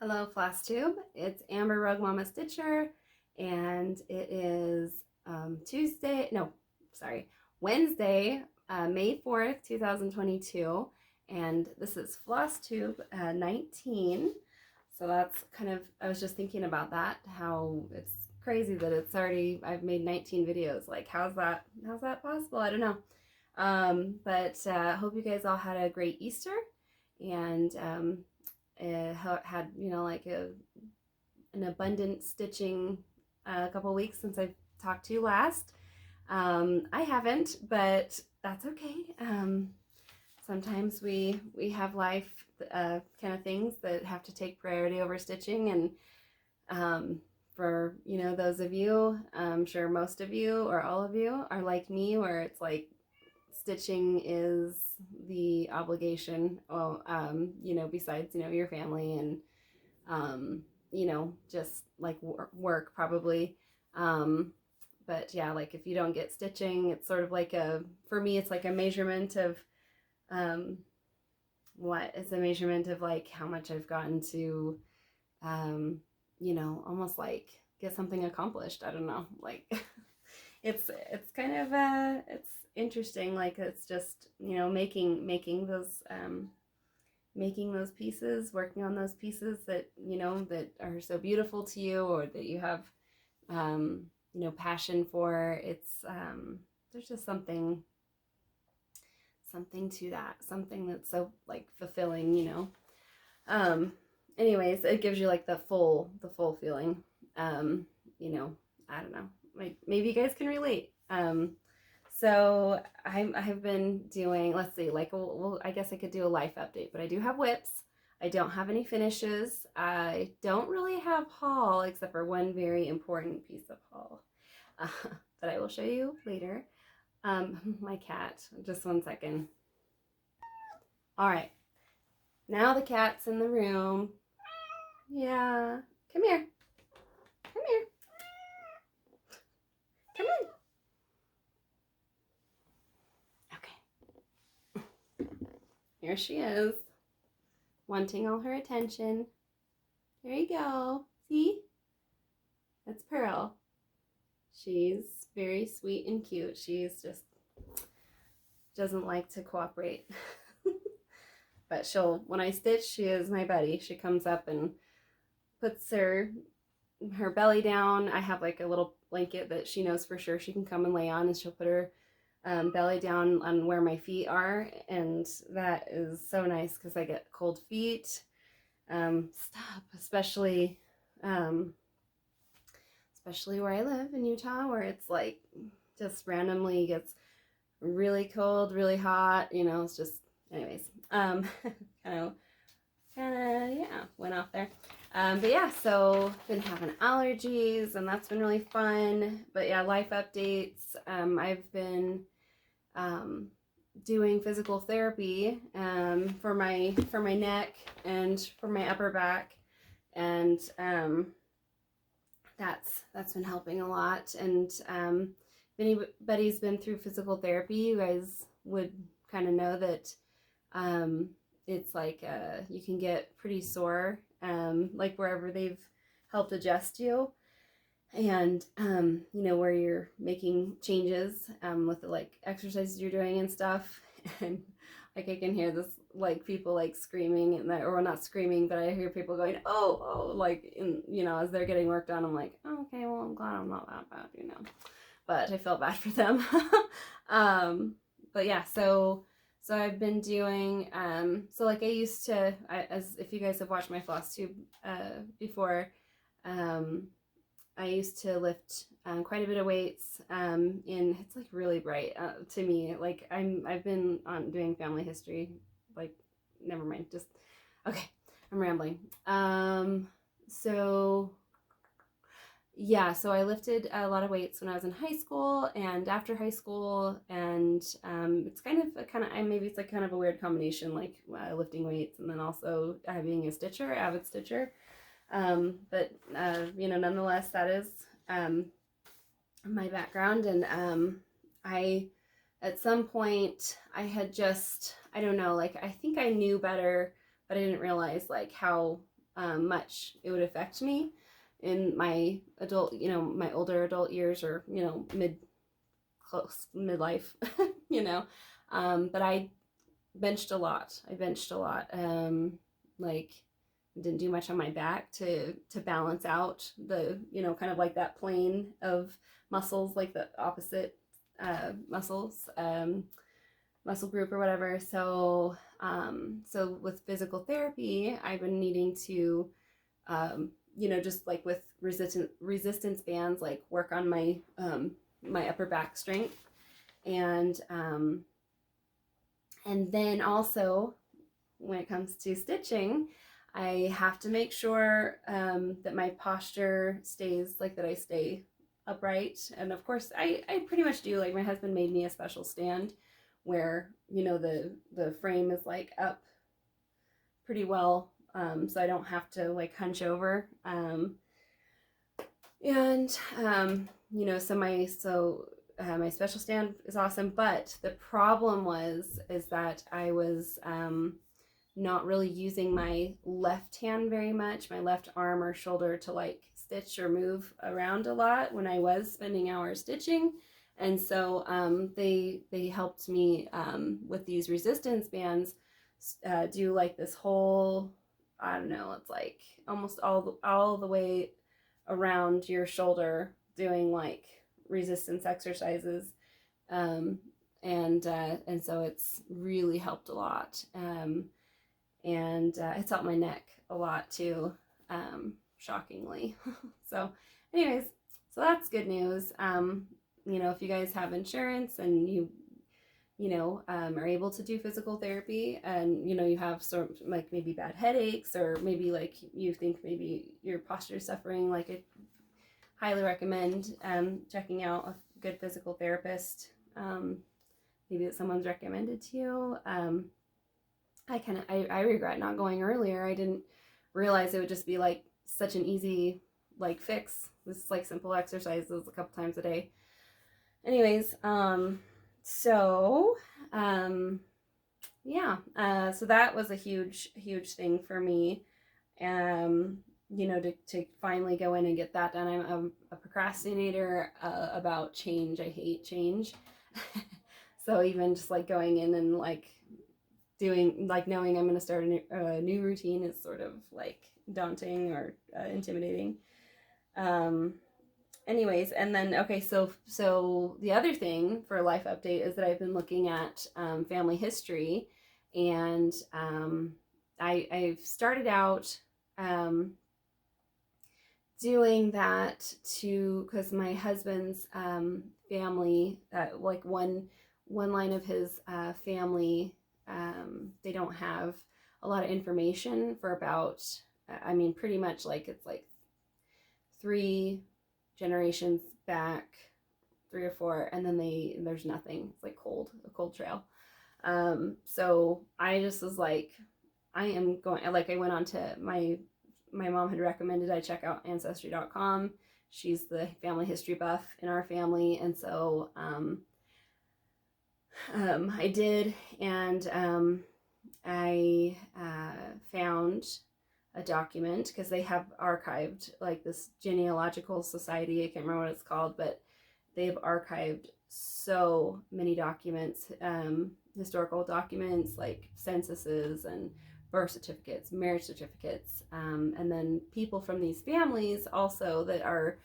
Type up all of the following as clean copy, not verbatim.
Hello, Flosstube. It's Amber Rug Mama Stitcher, and it is Wednesday, May 4th, 2022, and this is Flosstube 19. So that's kind of, I was just thinking about that, how it's crazy that I've made 19 videos. Like, how's that possible? I don't know. But hope you guys all had a great Easter, and had like an abundant stitching a couple weeks since I've talked to you last. I haven't, but that's okay. Sometimes we have life kind of things that have to take priority over stitching, and for those of you, I'm sure most of you or all of you are like me, where it's like stitching is the obligation, besides your family and just like work probably. But yeah, like if you don't get stitching, it's sort of like for me it's like a measurement of it's a measurement of like how much I've gotten to almost like get something accomplished. I don't know, like it's kind of it's interesting. Like it's just making those pieces, working on those pieces that that are so beautiful to you, or that you have passion for. It's there's just something to that, something that's so like fulfilling. Anyways, it gives you like the full feeling. I don't know, like maybe you guys can relate. So I have been doing, let's see, like, well, I guess I could do a life update, but I do have whips. I don't have any finishes. I don't really have haul, except for one very important piece of haul that I will show you later. My cat, just one second. All right, now the cat's in the room. Yeah, come here. Come here. Come in. Okay. Here she is, wanting all her attention. There you go. See? That's Pearl. She's very sweet and cute. She's just doesn't like to cooperate. But when I stitch, she is my buddy. She comes up and puts her belly down. I have like a little blanket that she knows for sure she can come and lay on, and she'll put her belly down on where my feet are, and that is so nice because I get cold feet. Especially where I live in Utah, where it's like just randomly gets really cold, really hot. It's just, anyways, kind of went off there. But yeah, so been having allergies, and that's been really fun. But yeah, life updates. I've been doing physical therapy for my neck and for my upper back, and that's been helping a lot. And if anybody's been through physical therapy, you guys would kind of know that it's like you can get pretty sore, like wherever they've helped adjust you, and where you're making changes with the like exercises you're doing and stuff. And like I can hear this, like people like screaming, and or not screaming, but I hear people going oh, like as they're getting work done. I'm like, oh, okay, well, I'm glad I'm not that bad, but I felt bad for them. But yeah, so I've been doing so like I used to, as if you guys have watched my Flosstube before, I used to lift quite a bit of weights, it's like really bright to me. Like I've been doing family history, like never mind, just okay, I'm rambling. So yeah, so I lifted a lot of weights when I was in high school and after high school, and it's maybe it's like kind of a weird combination, like lifting weights and then also being a avid stitcher. But nonetheless, that is my background. And I, at some point, I had just, I don't know, like I think I knew better, but I didn't realize like how much it would affect me in my adult, my older adult years, or, midlife, but I benched a lot. Like, didn't do much on my back to balance out the, kind of like that plane of muscles, like the opposite muscles, muscle group or whatever. So so with physical therapy, I've been needing to just like with resistance bands, like work on my my upper back strength, and then also when it comes to stitching, I have to make sure that my posture stays, like that I stay upright. And of course I pretty much do. Like, my husband made me a special stand where, the frame is like up pretty well, so I don't have to like hunch over. My special stand is awesome, but the problem is that I was not really using my left hand very much, my left arm or shoulder, to like stitch or move around a lot when I was spending hours stitching. And so they helped me with these resistance bands do like this whole, I don't know, it's like almost all the way around your shoulder, doing like resistance exercises, and so it's really helped a lot. And it's helped my neck a lot too, shockingly. So anyways, so that's good news. If you guys have insurance and you are able to do physical therapy, and you have sort of like maybe bad headaches, or maybe like you think maybe your posture is suffering, like, I highly recommend checking out a good physical therapist, maybe that someone's recommended to you. I regret not going earlier. I didn't realize it would just be like such an easy like fix. This like simple exercises a couple times a day. Anyways, so that was a huge thing for me. To finally go in and get that done. I'm a procrastinator about change. I hate change. So even just like going in and like doing, like, knowing I'm going to start a new routine is sort of like daunting or intimidating. Anyways, and then, okay, so the other thing for a life update is that I've been looking at family history, and I've started out doing that because my husband's family, like one line of his family, they don't have a lot of information for about, pretty much like it's like 3 generations back, 3 or 4, and then there's nothing. It's like a cold trail. So I just was like, I am going, like, I went on to my mom had recommended I check out Ancestry.com. She's the family history buff in our family, and so I did, and I found a document, because they have archived, like, this genealogical society, I can't remember what it's called, but they've archived so many documents, historical documents, like censuses and birth certificates, marriage certificates, and then people from these families also that are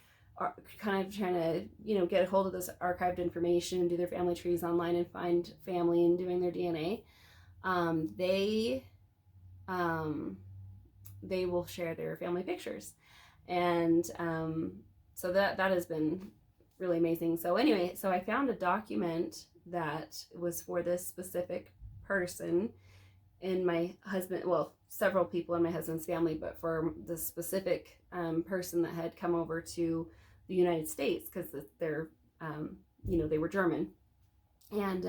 kind of trying to, get a hold of this archived information and do their family trees online and find family and doing their DNA. They will share their family pictures, and so that has been really amazing. So anyway, so I found a document that was for this specific person in my husband, well, several people in my husband's family, but for the specific person that had come over to the United States, because they're they were German, and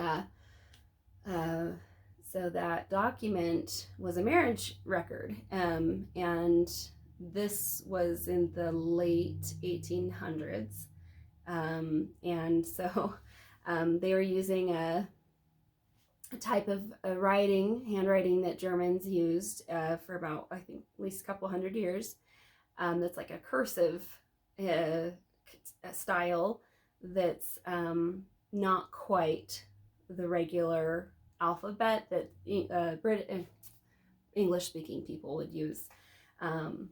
so that document was a marriage record, and this was in the late 1800s, and so they were using type of handwriting that Germans used for about, I think, at least a couple hundred years. That's like a cursive style that's not quite the regular alphabet that English-speaking people would use. But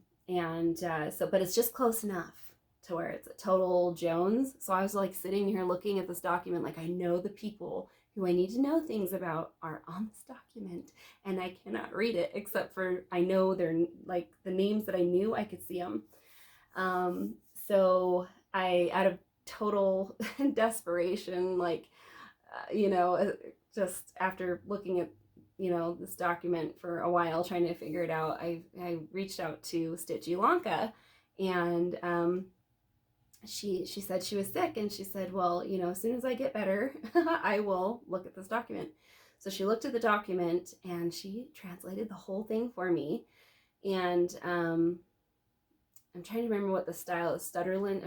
it's just close enough to where it's a total Jones. So I was like sitting here looking at this document, like I know the people who I need to know things about are on this document, and I cannot read it except for I know they're like the names that I knew I could see them. So I, out of total desperation, like, just after looking at, this document for a while, trying to figure it out, I reached out to Stitchy, and she said she was sick, and she said, well, as soon as I get better, I will look at this document. So she looked at the document and she translated the whole thing for me. And I'm trying to remember what the style is, Sutherland,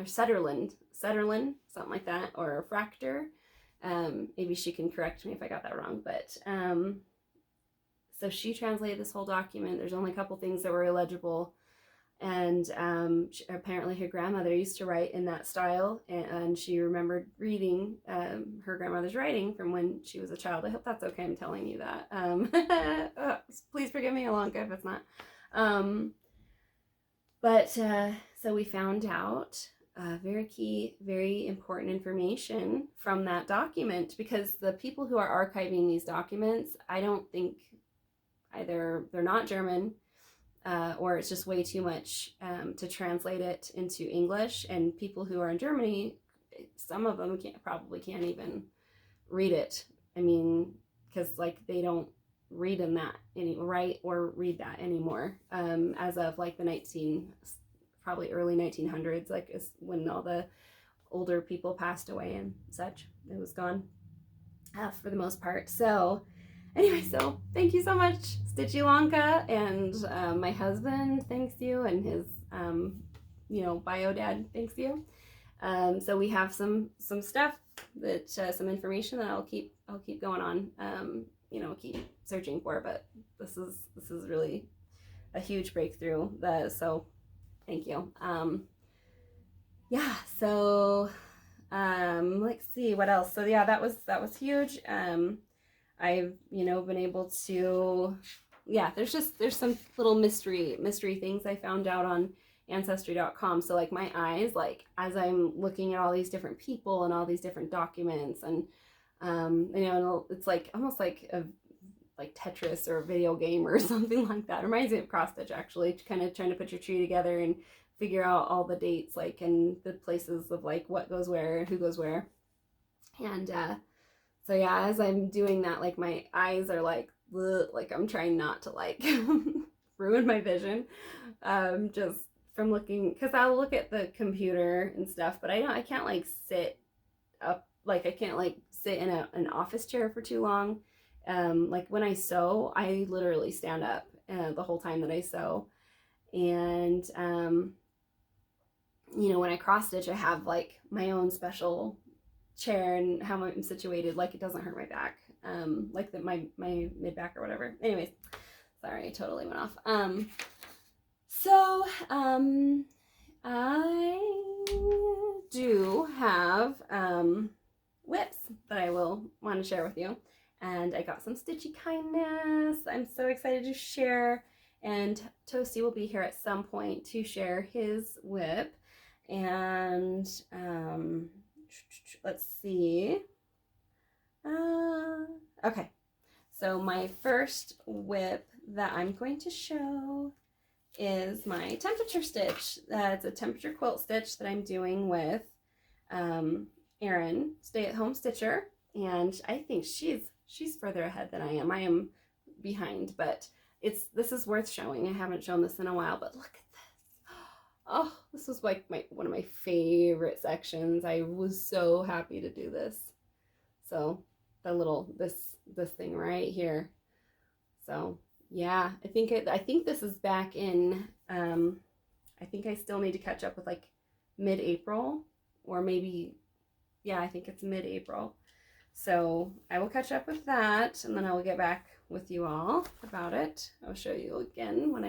something like that, or Fractor. Maybe she can correct me if I got that wrong, but so she translated this whole document. There's only a couple things that were illegible, and apparently her grandmother used to write in that style, and she remembered reading her grandmother's writing from when she was a child. I hope that's okay, I'm telling you that. Please forgive me, Alonka, if it's not. So we found out very key, very important information from that document, because the people who are archiving these documents, I don't think either they're not German, or it's just way too much to translate it into English. And people who are in Germany, some of them probably can't even read it. I mean, because like they don't read in that write or read that anymore, as of like the probably early 1900s, like is when all the older people passed away and such. It was gone for the most part. So anyway, so thank you so much, Stitchy, and my husband thanks you, and his bio dad thanks you. So we have some stuff that some information that I'll keep going on, keep searching for, but this is really a huge breakthrough. So thank you. Yeah, so let's see what else. So yeah, that was huge. I've been able to, there's some little mystery things I found out on Ancestry.com. So like my eyes, like as I'm looking at all these different people and all these different documents, and it's like almost like Tetris or a video game or something like that. It reminds me of cross stitch, actually, kind of trying to put your tree together and figure out all the dates, like, and the places of like what goes where and who goes where. And so yeah, as I'm doing that, like my eyes are like I'm trying not to like ruin my vision, just from looking, because I'll look at the computer and stuff, but I can't like sit up, like I can't like sit in an office chair for too long. Like when I sew, I literally stand up the whole time that I sew. And when I cross stitch, I have like my own special chair and how I'm situated, like it doesn't hurt my back, like my mid back or whatever. Anyways, sorry, I totally went off. So I do have whips that I will want to share with you, and I got some Stitchy kindness I'm so excited to share, and Toasty will be here at some point to share his whip. And let's see. Okay, so my first whip that I'm going to show is my temperature stitch. It's a temperature quilt stitch that I'm doing with Erin, stay-at-home stitcher, and I think she's further ahead than I am. I am behind, but this is worth showing. I haven't shown this in a while, but look at this. Oh, this was like one of my favorite sections. I was so happy to do this. So the little this thing right here. So yeah, I think this is back in I think I still need to catch up with like mid-April, or maybe, yeah, I think it's mid-April. So I will catch up with that, and then I will get back with you all about it. I'll show you again when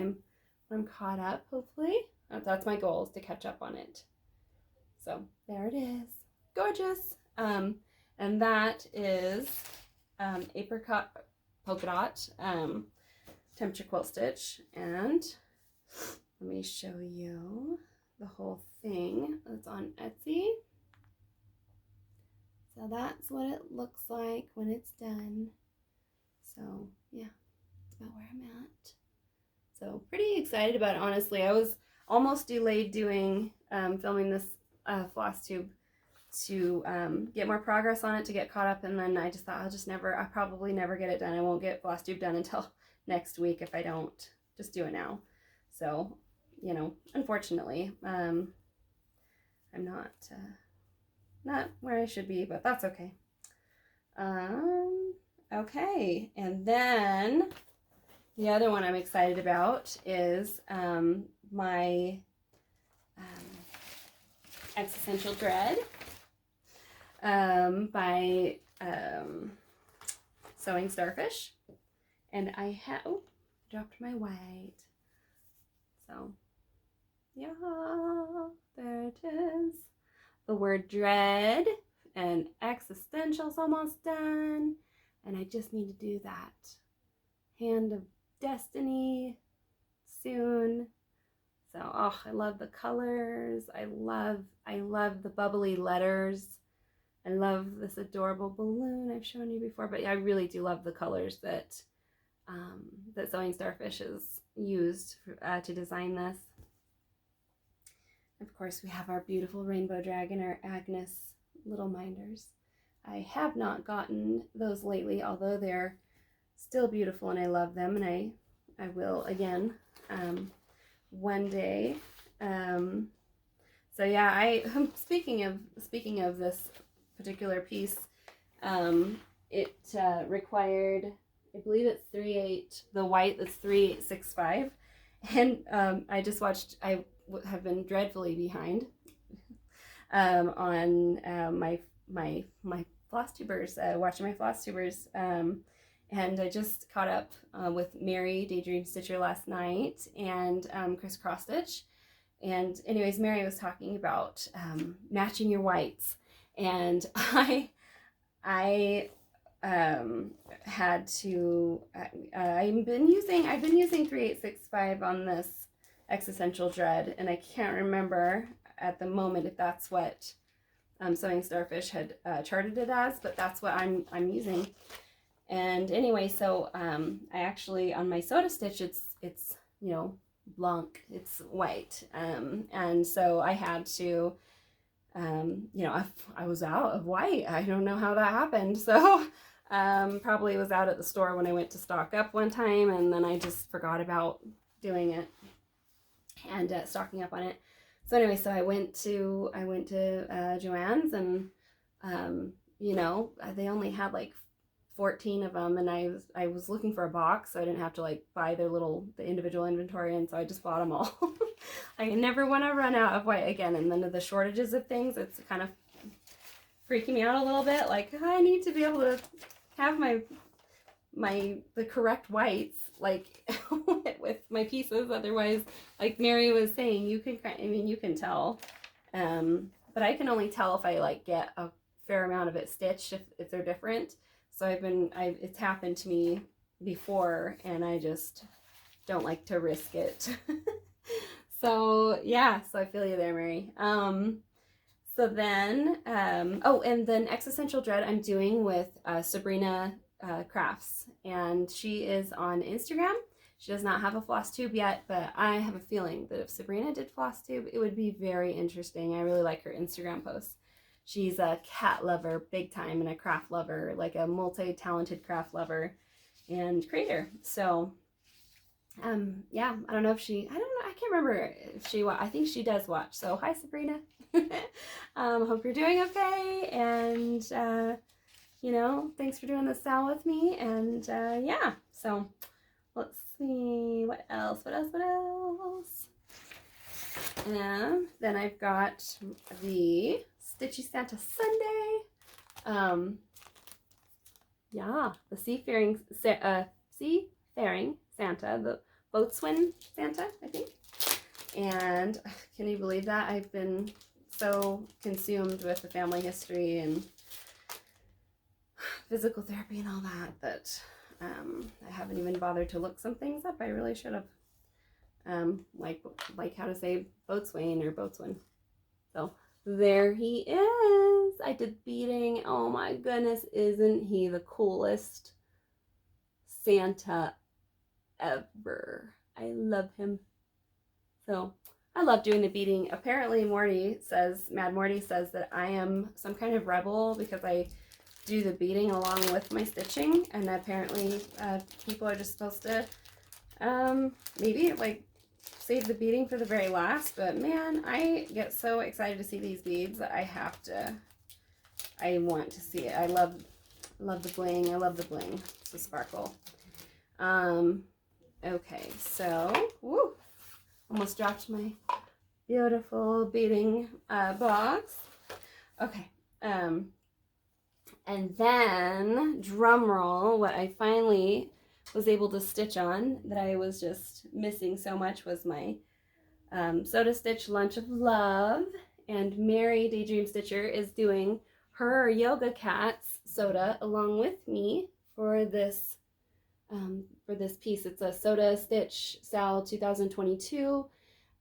I'm caught up, hopefully. That's my goal, is to catch up on it. So there it is. Gorgeous. And that is apricot polka dot temperature quilt stitch. And let me show you the whole thing. It's on Etsy. So that's what it looks like when it's done. So yeah, that's about where I'm at. So pretty excited about it, honestly. I was almost delayed doing filming this Flosstube to get more progress on it, to get caught up, and then I just thought I'll probably never get it done. I won't get Flosstube done until next week if I don't just do it now. So, you know, unfortunately, I'm not where I should be, but that's okay. Okay, and then the other one I'm excited about is my XStitch Dread by Sewing Starfish. And I have dropped my white. So yeah, there it is. The word dread, and XStitch's almost done. And I just need to do that Hand of Destiny soon. So, oh, I love the colors. I love the bubbly letters. I love this adorable balloon I've shown you before, but I really do love the colors that that Sewing Starfish has used to design this. Of course, we have our beautiful rainbow dragon, our Agnes little minders. I have not gotten those lately, although they're still beautiful and I love them, and I will again one day. So yeah, speaking of this particular piece, it required, I believe it's 3/8, the white that's 3/865, and I just watched, I have been dreadfully behind on my Flosstubers, watching my Flosstubers, and I just caught up with Mary, Daydream Stitcher, last night, and Chris Cross Stitch. And anyways, Mary was talking about matching your whites, and I had to. I've been using 3/865 on this XStitch Dread, and I can't remember at the moment if that's what Sewing Starfish had charted it as, but that's what I'm using. And anyway, so I actually, on my Soda Stitch, it's you know, blanc, it's white, and so I had to, you know, I was out of white. I don't know how that happened. So probably was out at the store when I went to stock up one time, and then I just forgot about doing it and stocking up on it. So anyway, so I went to Joann's, and you know, they only had like 14 of them, and I was looking for a box, so I didn't have to like buy the individual inventory, and so I just bought them all. I never want to run out of white again, and then the shortages of things, it's kind of freaking me out a little bit. Like, I need to be able to have the correct whites, like with my pieces. Otherwise, like Mary was saying, you can tell, but I can only tell if I like get a fair amount of it stitched if they're different. So it's happened to me before, and I just don't like to risk it. So yeah, so I feel you there, Mary. So then, oh, and then XStitch Dread I'm doing with Sabrina Crafts, and she is on Instagram. She does not have a Flosstube yet, but I have a feeling that if Sabrina did Flosstube, it would be very interesting. I really like her Instagram posts. She's a cat lover big time, and a craft lover, like a multi-talented craft lover and creator. So yeah, I don't know if I can't remember if I think she does watch. So hi, Sabrina. Hope you're doing okay, and you know, thanks for doing this sale with me. And yeah, so let's see what else. And then I've got the Stitchy Santa Sunday. Yeah, the seafaring Santa, the boatswain Santa, I think. And can you believe that? I've been so consumed with the family history and physical therapy and all that that I haven't even bothered to look some things up. I really should have. Like how to say boatswain or boatswain. So there he is. I did beading. Oh my goodness, isn't he the coolest Santa ever? I love him. So I love doing the beading. Apparently Mad Morty says that I am some kind of rebel because I do the beading along with my stitching, and apparently people are just supposed to maybe like save the beading for the very last. But man, I get so excited to see these beads that I want to see it. I love the bling. I love the bling. It's a sparkle. Okay, so woo, almost dropped my beautiful beading box. Okay, and then drum roll, what I finally was able to stitch on that I was just missing so much was my Soda Stitch Lunch of Love. And Mary Daydream Stitcher is doing her Yoga Cats soda along with me for this piece. It's a Soda Stitch Sal 2022.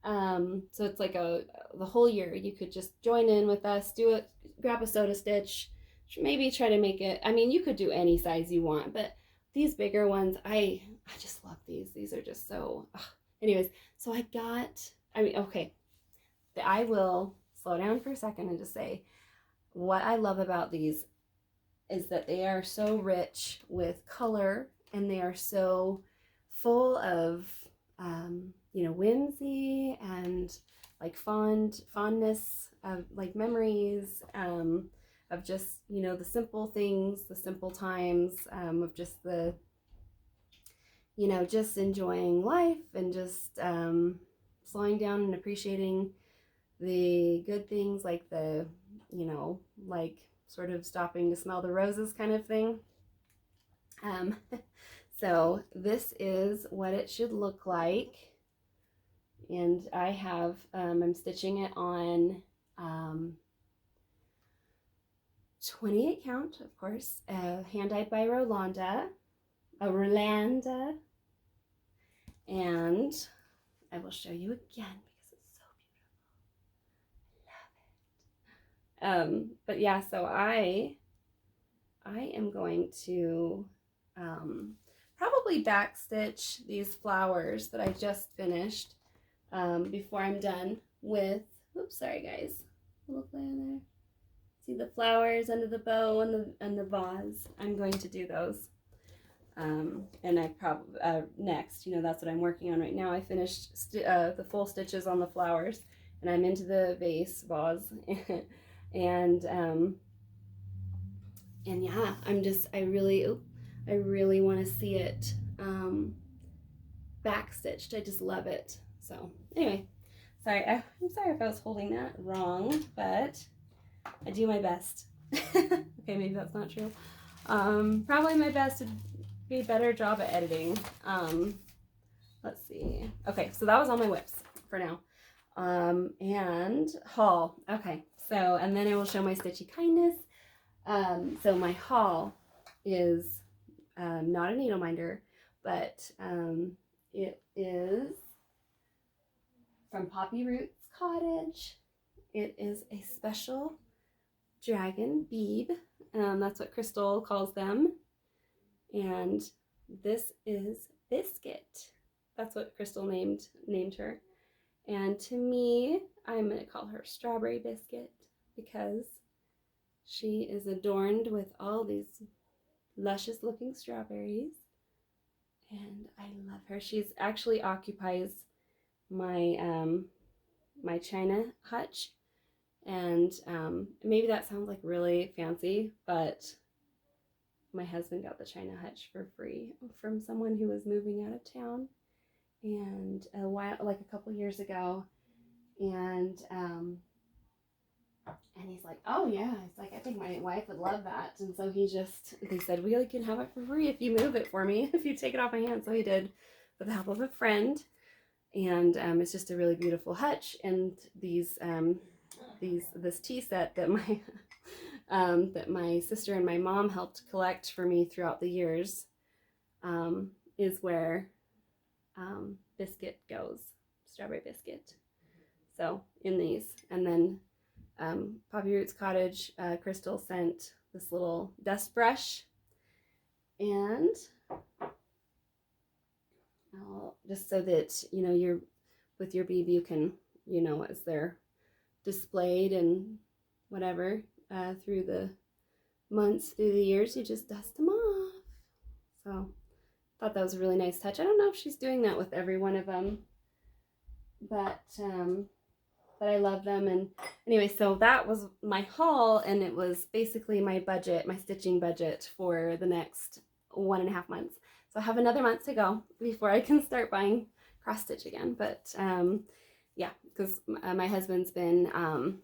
So it's like the whole year you could just join in with us, do it, grab a Soda Stitch, maybe try to make it. I mean, you could do any size you want, but these bigger ones, I just love these. These are just so, anyways, so okay, I will slow down for a second and just say what I love about these is that they are so rich with color, and they are so full of, whimsy and like fondness of like memories, of just, the simple things, the simple times, of just the, just enjoying life and just slowing down and appreciating the good things, like the, like sort of stopping to smell the roses kind of thing. So this is what it should look like. And I have, I'm stitching it on 28 count, of course, hand-dyed by Rolanda, and I will show you again because it's so beautiful. I love it. But yeah, so I am going to probably backstitch these flowers that I just finished before I'm done with, oops, sorry guys, little play on there. See the flowers under the bow and the vase. I'm going to do those. And I probably, next, that's what I'm working on right now. I finished the full stitches on the flowers, and I'm into the vase, and yeah, I really want to see it backstitched. I just love it. So anyway, I'm sorry if I was holding that wrong, but I do my best. Okay, maybe that's not true. Probably my best would be a better job at editing. Let's see. Okay, so that was all my whips for now. And haul. Okay, so, and then I will show my Stitchy Kindness. So my haul is not a needle minder, but it is from Poppyroots Cottage. It is a special dragon bead. That's what Crystal calls them. And this is Biscuit. That's what Crystal named her. And to me, I'm going to call her Strawberry Biscuit because she is adorned with all these luscious looking strawberries. And I love her. She's actually occupies my my china hutch. And maybe that sounds like really fancy, but my husband got the china hutch for free from someone who was moving out of town, and a couple years ago, and And he's like, oh yeah. He's like, I think my wife would love that. And so they said, we can have it for free if you move it for me, if you take it off my hand. So he did with the help of a friend. And it's just a really beautiful hutch. And this tea set that my sister and my mom helped collect for me throughout the years is where Biscuit goes, Strawberry Biscuit. So in these, and then Poppyroots Cottage, Crystal sent this little dust brush, and just so that you're with your bead, you can as they're displayed and whatever through the months, through the years, you just dust them off. So thought that was a really nice touch. I don't know if she's doing that with every one of them, but I love them. And anyway, so that was my haul, and it was basically my budget, my stitching budget for the next 1.5 months. So I have another month to go before I can start buying cross stitch again. But yeah, because my husband's been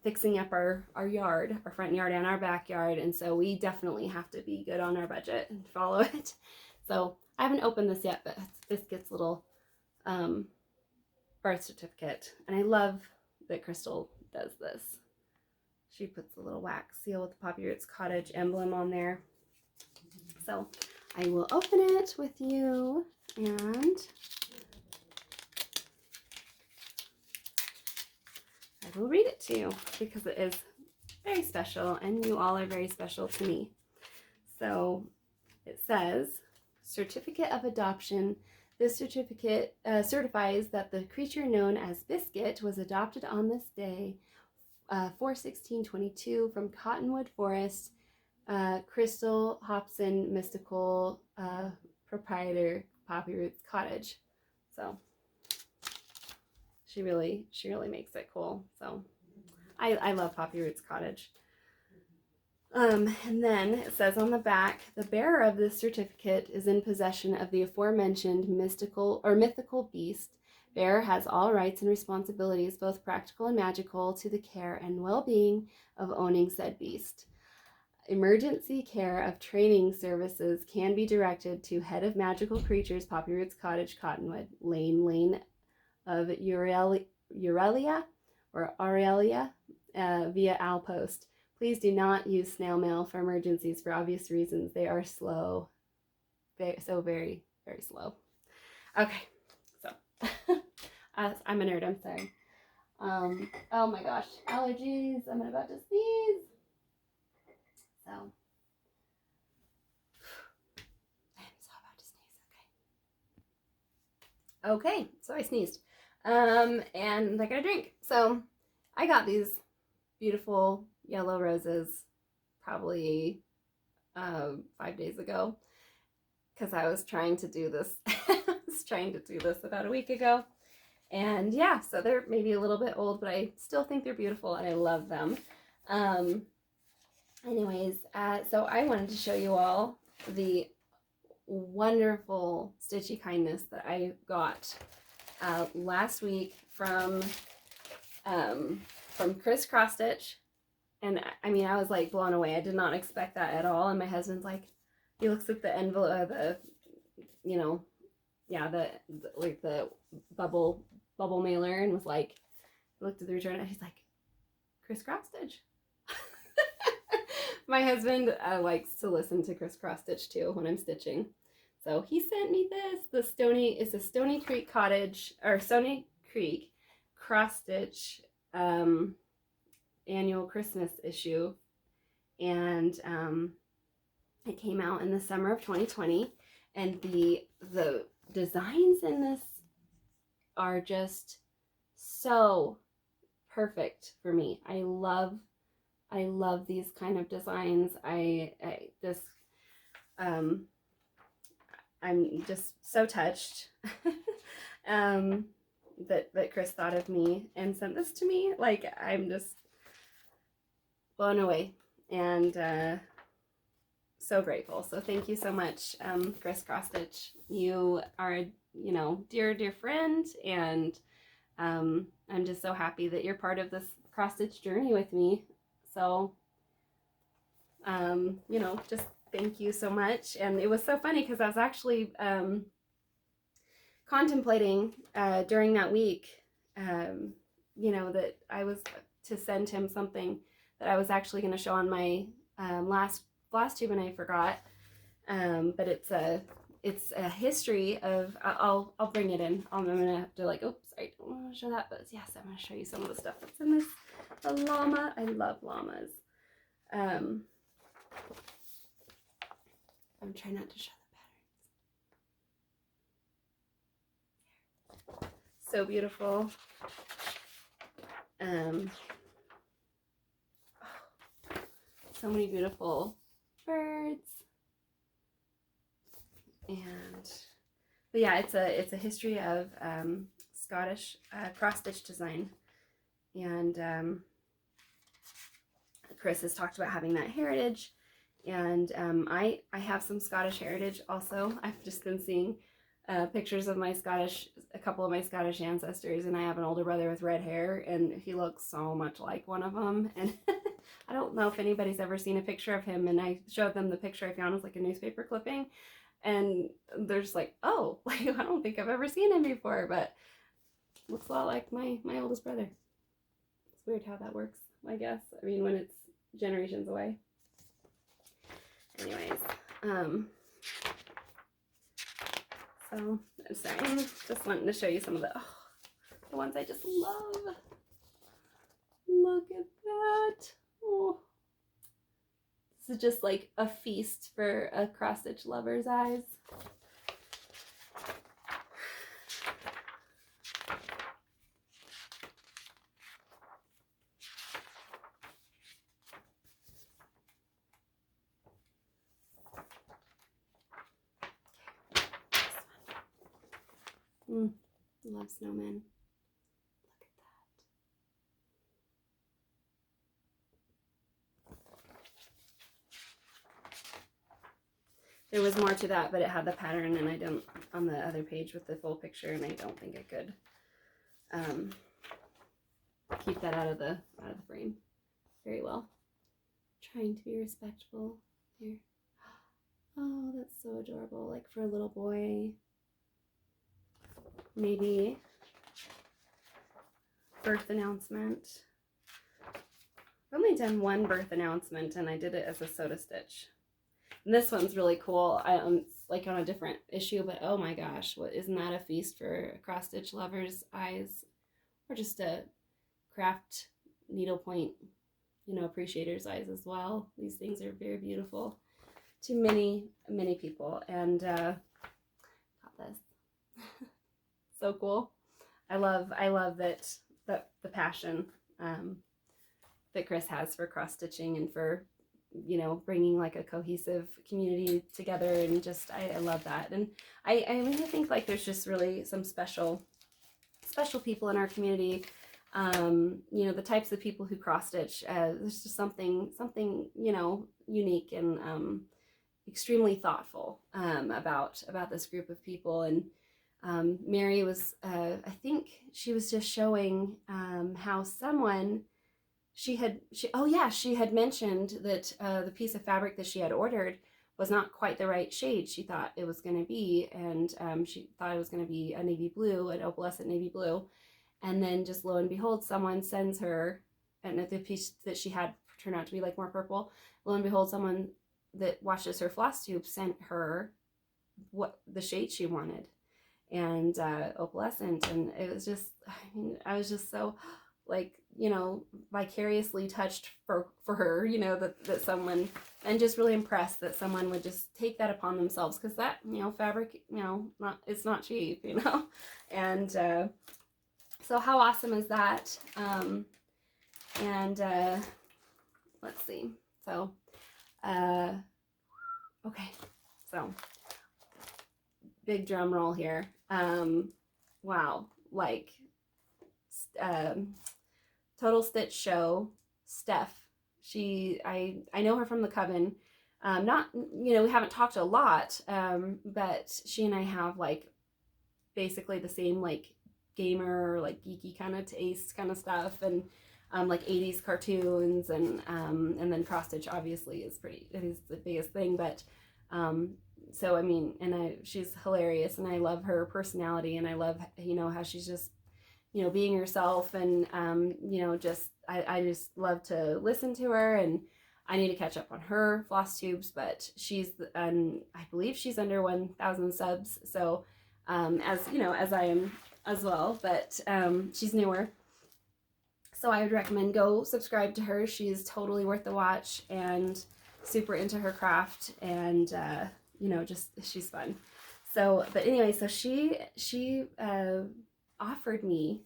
fixing up our yard, our front yard and our backyard, and so we definitely have to be good on our budget and follow it. So I haven't opened this yet, but it's Biscuit's little birth certificate, and I love that Crystal does this. She puts a little wax seal with the Poppyroots Cottage emblem on there. So I will open it with you, and I will read it to you because it is very special, and you all are very special to me. So it says, Certificate of Adoption. This certificate certifies that the creature known as Biscuit was adopted on this day, 4/16/22, from Cottonwood Forest. Crystal Hobson, mystical proprietor, Poppyroots Cottage. So she really makes it cool. So I love Poppyroots Cottage. And then it says on the back, the bearer of this certificate is in possession of the aforementioned mystical or mythical beast. Bearer has all rights and responsibilities, both practical and magical, to the care and well-being of owning said beast. Emergency care of training services can be directed to Head of Magical Creatures, Poppyroots Cottage, Cottonwood, Lane of Aurelia via Outpost. Please do not use snail mail for emergencies for obvious reasons. They are slow. Very, very slow. Okay, so I'm a nerd, I'm sorry. Oh my gosh, allergies. I'm about to sneeze. So, I'm so about to sneeze, okay. Okay, so I sneezed. And I got a drink. So, I got these beautiful yellow roses probably 5 days ago, because I was trying to do this. I was trying to do this about a week ago. And yeah, so they're maybe a little bit old, but I still think they're beautiful and I love them. Anyways, so I wanted to show you all the wonderful Stitchy kindness that I got last week from Chris Cross Stitch. And I mean, I was like blown away. I did not expect that at all. And my husband's like, he looks at the envelope, the bubble mailer, and was like, looked at the return, and he's like, Chris Cross Stitch. My husband likes to listen to Chris Cross Stitch too when I'm stitching. So he sent me this. It's a Stony Creek Cottage, or Stony Creek Cross Stitch annual Christmas issue, and it came out in the summer of 2020, and the designs in this are just so perfect for me. I love these kind of designs. I'm just so touched that Chris thought of me and sent this to me. Like, I'm just blown away and so grateful. So thank you so much, Chris Cross Stitch. You are, dear friend, and I'm just so happy that you're part of this cross stitch journey with me. So, you know, just thank you so much. And it was so funny because I was actually contemplating during that week, you know, that I was to send him something that I was actually going to show on my last Flosstube, and I forgot. But it's a history of, I'll bring it in. I'm gonna have to like, oops, I don't want to show that, but yes, I'm gonna show you some of the stuff that's in this. A llama. I love llamas. I'm trying not to show the patterns. So beautiful. So many beautiful birds. But yeah, it's a history of Scottish cross-stitch design, and Chris has talked about having that heritage, and I have some Scottish heritage also. I've just been seeing pictures of a couple of my Scottish ancestors, and I have an older brother with red hair, and he looks so much like one of them. And I don't know if anybody's ever seen a picture of him, and I showed them the picture I found. It was like a newspaper clipping. And they're just like, oh, like, I don't think I've ever seen him before, but looks a lot like my oldest brother. It's weird how that works, I guess. I mean, when it's generations away. Anyways, so I'm sorry, I'm just wanting to show you some of the ones I just love. Look at that. Oh. This is just like a feast for a cross-stitch lover's eyes. Love snowmen. Look at that. There was more to that, but it had the pattern, and I don't, on the other page with the full picture, and I don't think I could keep that out of the frame very well. Trying to be respectful here. Oh, that's so adorable. Like for a little boy. Maybe birth announcement. I've only done one birth announcement, and I did it as a soda stitch. And this one's really cool. It's like on a different issue, but oh my gosh, isn't that a feast for cross stitch lovers' eyes, or just a craft needlepoint, you know, appreciators' eyes as well. These things are very beautiful to many people, and got this. So cool. I love that the passion that Chris has for cross stitching and for, you know, bringing like a cohesive community together, and just I love that. And I really think like there's just really some special people in our community. You know, the types of people who cross stitch. There's just something you know, unique and extremely thoughtful about this group of people. And Mary was, I think she was just showing how someone, she had mentioned that the piece of fabric that she had ordered was not quite the right shade she thought it was going to be, and she thought it was going to be a navy blue, an opalescent navy blue, and then just lo and behold, someone sends her, and the piece that she had turned out to be like more purple. Lo and behold, someone that watches her Flosstube sent her what the shade she wanted, and opalescent, and it was just, I mean, I was just so like, you know, vicariously touched for her, you know, that someone, and just really impressed that someone would just take that upon themselves, because that, you know, fabric, you know, it's not cheap, you know. And so how awesome is that? Let's see, so okay, so big drum roll here. Wow, like Total Stitchshow, Steph. I know her from the Coven. Not, you know, we haven't talked a lot, but she and I have like basically the same like gamer, like geeky kind of taste kind of stuff, and like 80s cartoons, and then cross stitch obviously is the biggest thing, but so I mean, and she's hilarious, and I love her personality, and I love, you know, how she's just, you know, being herself, and you know, just I just love to listen to her, and I need to catch up on her Flosstubes, but she's I believe she's under 1,000 subs, so as you know, as I am as well, but she's newer. So I would recommend go subscribe to her. She's totally worth the watch and super into her craft, and you know, just she's fun. So, but anyway, so she offered me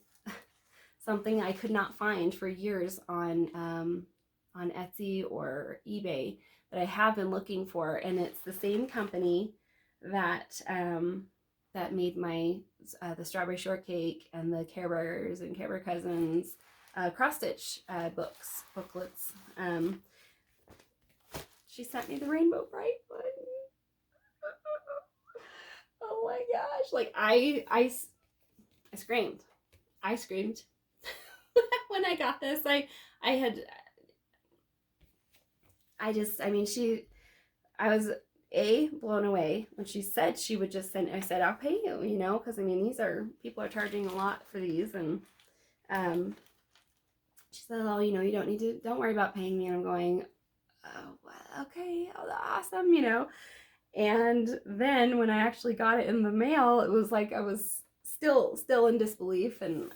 something I could not find for years on Etsy or eBay that I have been looking for, and it's the same company that that made my the strawberry shortcake and the Care Bears and Care Bear Cousins cross stitch booklets. She sent me the Rainbow Bright one. Oh my gosh! Like I screamed. I screamed when I got this. I was blown away when she said she would just send. I said, I'll pay you, you know, because I mean, people are charging a lot for these, and she said, oh, you know, you don't worry about paying me. And I'm going, oh, well, okay, oh, awesome, you know. And then when I actually got it in the mail, it was like I was still in disbelief, and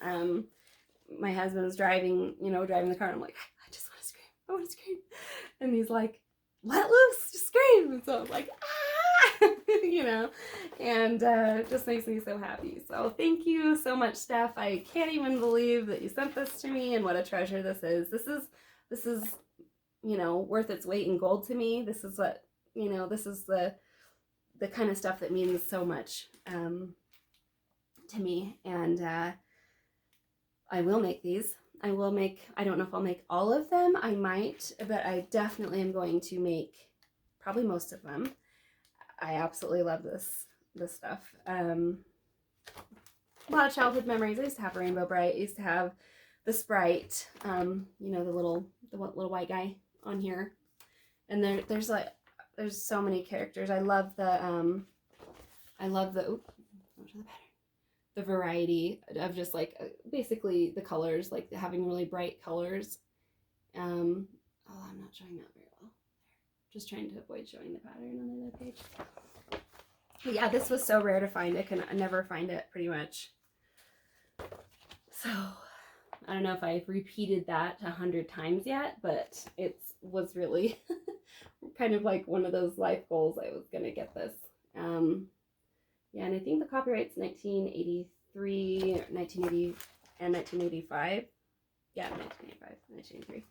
my husband was driving the car, and I'm like, I just want to scream. I want to scream. And he's like, let loose, just scream. And so I'm like, ah, you know, and it just makes me so happy. So thank you so much, Steph. I can't even believe that you sent this to me, and what a treasure this is. This is, you know, worth its weight in gold to me. This is what, you know, this is the kind of stuff that means so much to me. And I will make these. I don't know if I'll make all of them. I might, but I definitely am going to make probably most of them. I absolutely love this stuff. A lot of childhood memories. I used to have Rainbow Bright. I used to have the Sprite, you know, the little white guy on here. And there's so many characters. I love the the variety of just like basically the colors, like having really bright colors. Oh, I'm not showing that very well. Just trying to avoid showing the pattern on the other page. But yeah, this was so rare to find. I never find it pretty much. So I don't know if I've repeated that 100 times yet, but it was really kind of like one of those life goals. I was gonna get this. Yeah, and I think the copyright's 1983, 1980, and 1985. Yeah, 1983.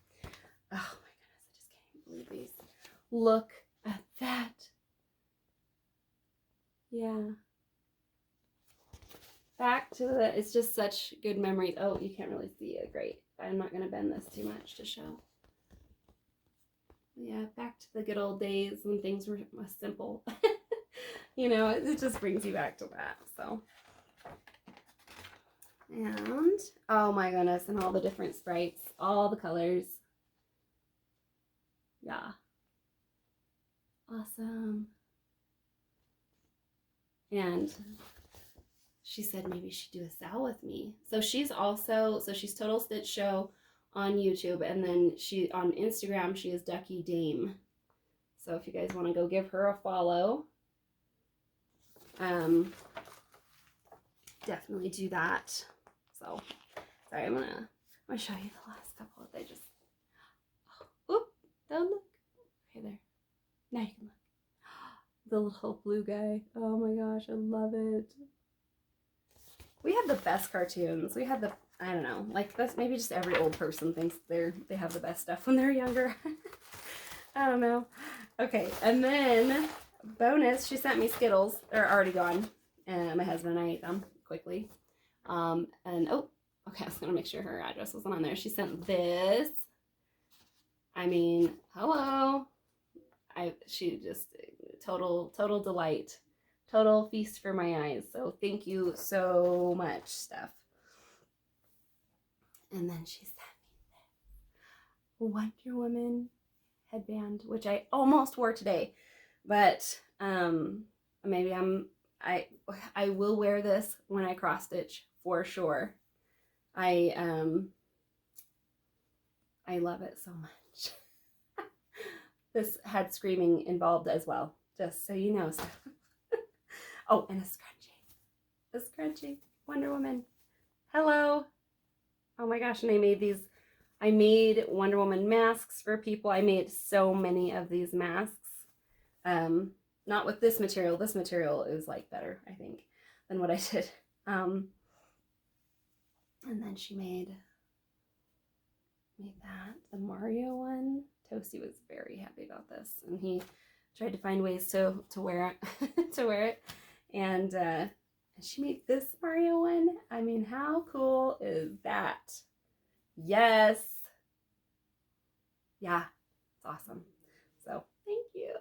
Oh my goodness, I just can't even believe these. Look at that. Yeah. Back to it's just such good memories. Oh, you can't really see it great. I'm not going to bend this too much to show. Yeah, back to the good old days when things were simple. You know, it just brings you back to that, so. And, oh my goodness, and all the different sprites, all the colors. Yeah. Awesome. And she said maybe she'd do a sal with me. So she's Total Stitchshow on YouTube, and then on Instagram, she is Ducky Dame. So if you guys want to go give her a follow, definitely do that. So, sorry, I'm gonna show you the last couple that I just, oop, don't look. Okay, there. Now you can look. The little blue guy. Oh my gosh, I love it. We had the best cartoons. We had I don't know, like that's maybe just every old person thinks they have the best stuff when they're younger. I don't know. Okay, and then bonus, she sent me Skittles. They're already gone. And my husband and I ate them quickly. And oh, okay, I was gonna make sure her address wasn't on there. She sent this. I mean, hello. She just total delight. Total feast for my eyes. So thank you so much, Steph. And then she sent me this. Wonder Woman headband, which I almost wore today, but maybe I will wear this when I cross stitch for sure. I love it so much. This had screaming involved as well, just so you know. Oh, and a scrunchie. A scrunchie. Wonder Woman. Hello. Oh my gosh, and I made these. I made Wonder Woman masks for people. I made so many of these masks. Not with this material. This material is like better, I think, than what I did. And then she made that. The Mario one. Toasty was very happy about this, and he tried to find ways to wear it, to wear it. And she made this Mario one. I mean, how cool is that? Yes. Yeah, it's awesome. So thank you.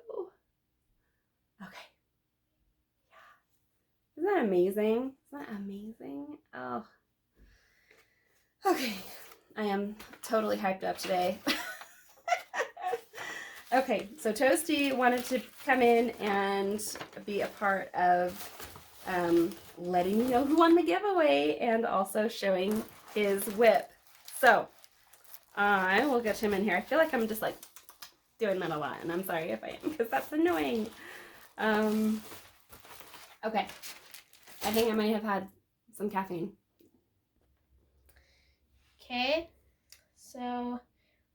Okay. Yeah. Isn't that amazing? Isn't that amazing? Oh. Okay. I am totally hyped up today. Okay, so Toasty wanted to come in and be a part of letting me know who won the giveaway and also showing his whip. So I will get him in here. I feel like I'm just like doing that a lot, and I'm sorry if I am, because that's annoying. Okay, I think I might have had some caffeine. Okay, so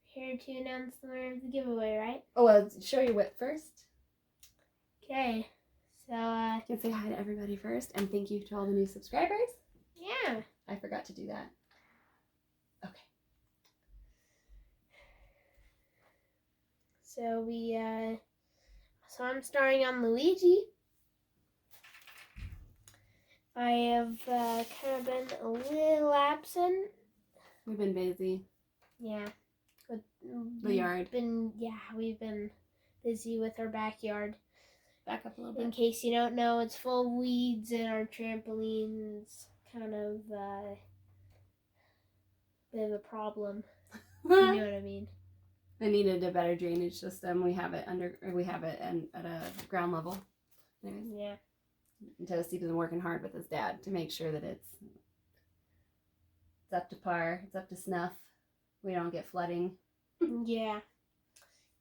here to announce the winner of the giveaway, right? Oh, well, show your whip first. Okay, so you can say hi to everybody first, and thank you to all the new subscribers. Yeah, I forgot to do that. Okay. So so I'm starting on Luigi. I have kind of been a little absent. We've been busy. Yeah. With the yard. We've been busy with our backyard. Back up a little bit. In case you don't know, it's full of weeds and our trampoline's kind of bit of a problem. You know what I mean? It needed a better drainage system. We have it at a ground level. Anyways. Yeah. And Toasty's been working hard with his dad to make sure that it's up to par, it's up to snuff. We don't get flooding. Yeah.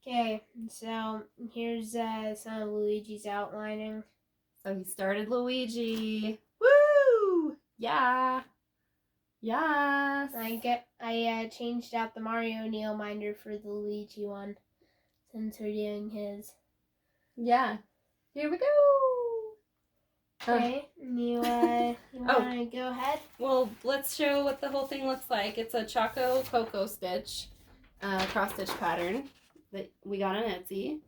Okay, so here's some of Luigi's outlining. So he started Luigi. Woo! Yeah. Yes. I changed out the Mario Neil Minder for the Luigi one since we're doing his. Yeah. Here we go. Okay, you want to go ahead? Well, let's show what the whole thing looks like. It's a Choco Cocoa Stitch cross stitch pattern that we got on Etsy,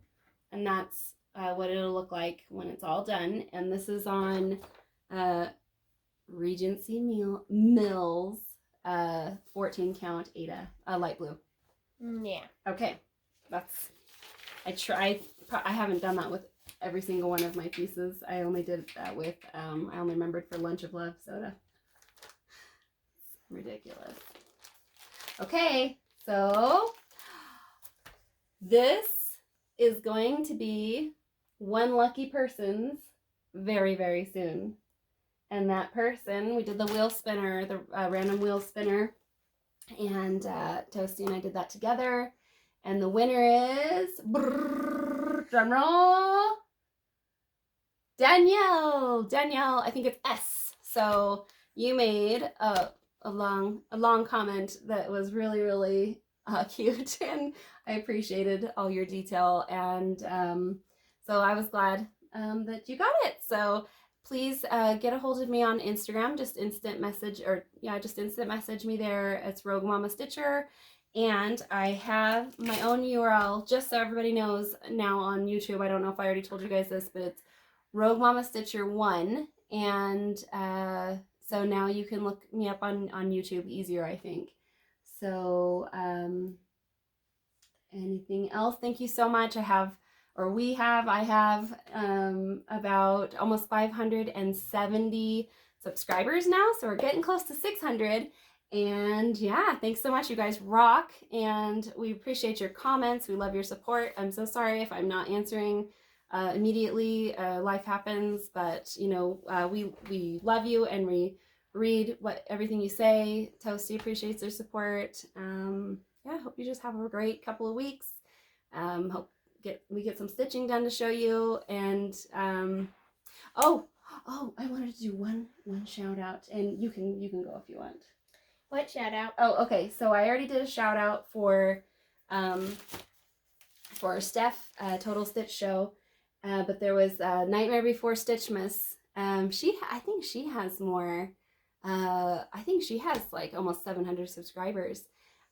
and that's what it'll look like when it's all done. And this is on Regency Mills 14 count Ada light blue. Yeah. Okay, that's I haven't done that with every single one of my pieces. I only did that with I only remembered for Lunch of Love soda. Ridiculous. Okay, so this is going to be one lucky person's very, very soon. And that person, we did the wheel spinner, the random wheel spinner, and Toasty and I did that together. And the winner is, drum roll, Danielle, I think it's S. So you made a long comment that was really, really cute, and I appreciated all your detail, and so I was glad that you got it. So please get a hold of me on Instagram. Just instant message me there. It's Rogue Mama Stitcher. And I have my own URL, just so everybody knows now on YouTube. I don't know if I already told you guys this, but it's Rogue Mama Stitcher 1. And so now you can look me up on YouTube easier, I think. So anything else? Thank you so much. I have about almost 570 subscribers now. So we're getting close to 600. And yeah, thanks so much. You guys rock, and we appreciate your comments. We love your support. I'm so sorry if I'm not answering immediately. Life happens, but you know, we love you, and we read everything you say. Toasty appreciates your support. Yeah, hope you just have a great couple of weeks. Hope we get some stitching done to show you. And oh, I wanted to do one shout out, and you can go if you want. What shout out? Oh, okay. So I already did a shout out for Steph, Total Stitch Show, but there was Nightmare Before Stitchmas. I think she has more. I think she has like almost 700 subscribers.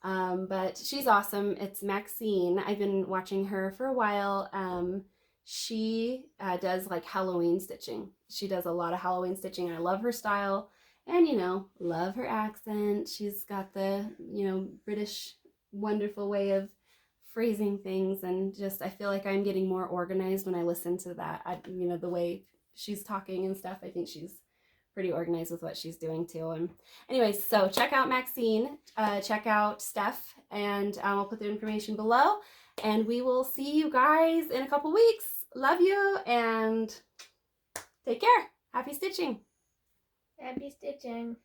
But she's awesome. It's Maxine. I've been watching her for a while. She does like Halloween stitching. She does a lot of Halloween stitching. I love her style. And, you know, love her accent. She's got the, you know, British wonderful way of phrasing things. And just, I feel like I'm getting more organized when I listen to that. You know, the way she's talking and stuff. I think she's pretty organized with what she's doing too. And anyways, so check out Maxine. Check out Steph. And I'll put the information below. And we will see you guys in a couple weeks. Love you. And take care. Happy stitching. Happy stitching.